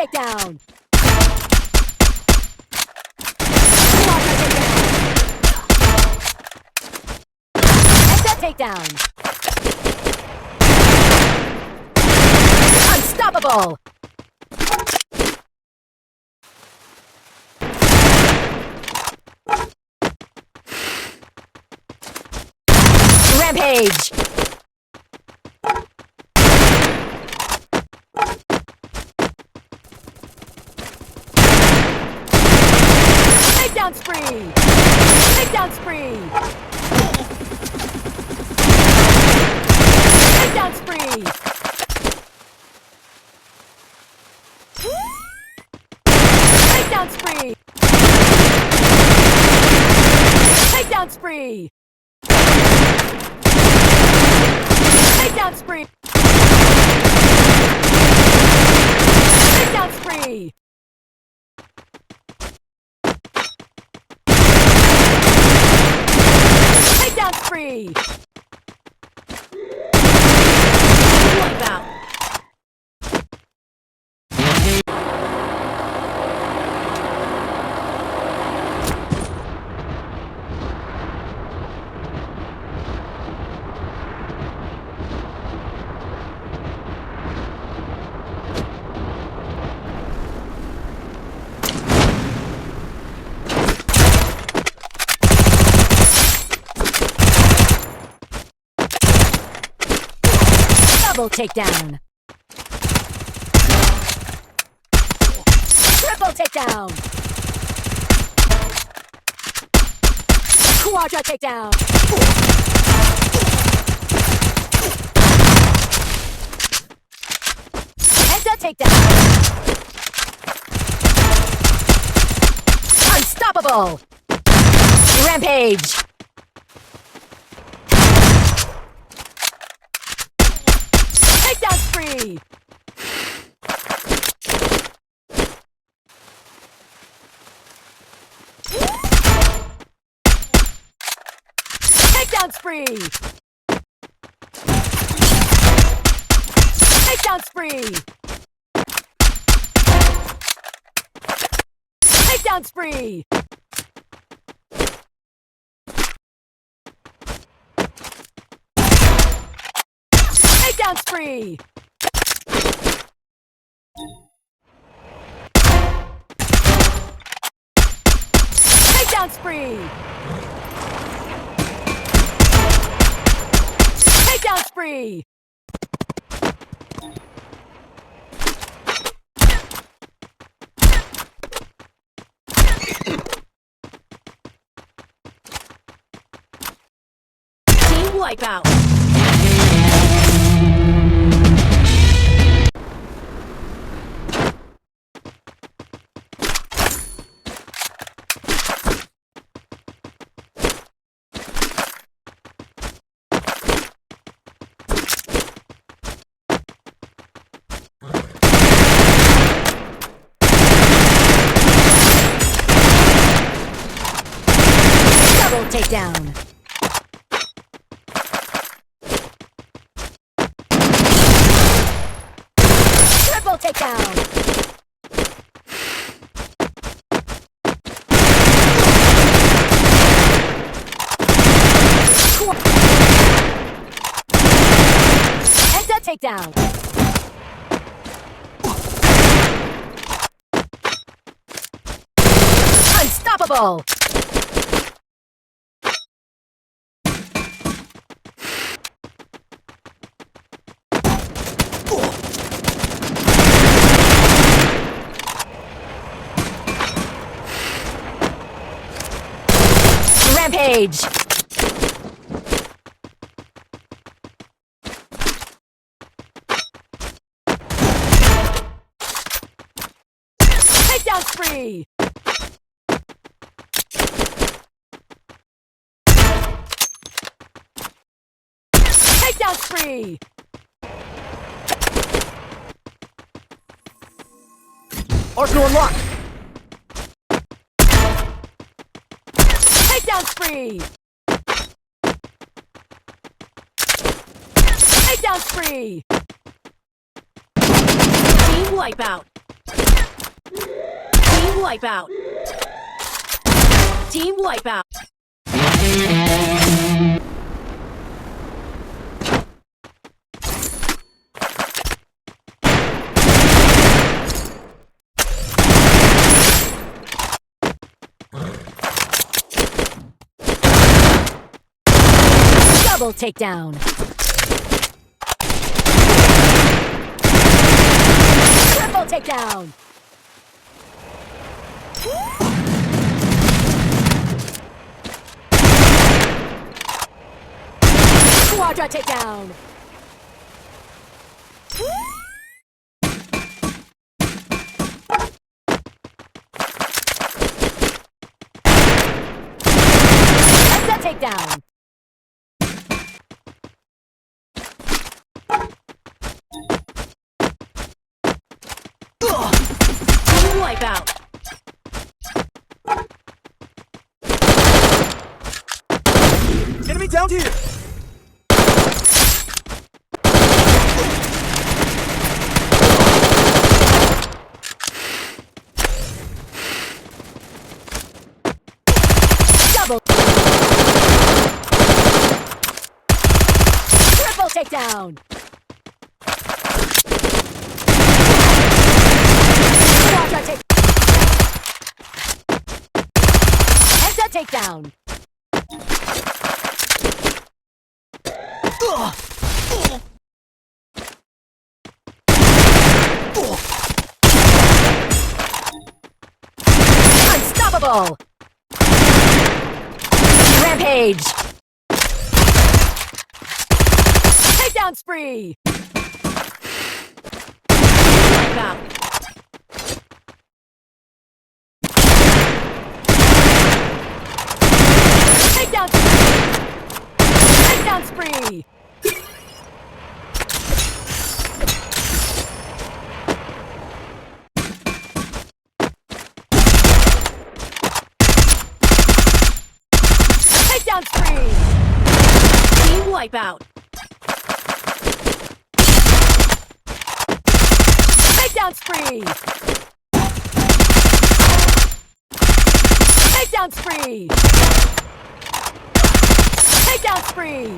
takedown! Takedown! Unstoppable! Rampage! Takedown spree! Takedown spree! Takedown spree! Takedown spree! Takedown spree! Takedown spree! Takedown spree! Takedown spree! Wipeout! Double takedown! Triple takedown! Quadra takedown! Penta takedown! Unstoppable! Rampage! Takedown spree! Takedown spree! Takedown spree! Takedown spree! Takedown spree! Takedown spree! Takedown spree! Team wipeout! Double takedown! Triple takedown! Penta takedown! Unstoppable! Rampage! Takedown spree! Takedown spree! Arsenal unlocked! Takedown spree! Takedown spree! Team wipeout! Team wipeout. Team wipeout. Double takedown. Triple takedown. Quadra takedown. Headset takedown. Team wipeout. Enemy down here! Double. Triple takedown. Quadra take. Headset takedown. Unstoppable. Rampage. Takedown spree. Wipeout. Takedown spree. Takedown spree. Takedown spree. Team wipeout. Takedown spree. Takedown spree. Takedown spree.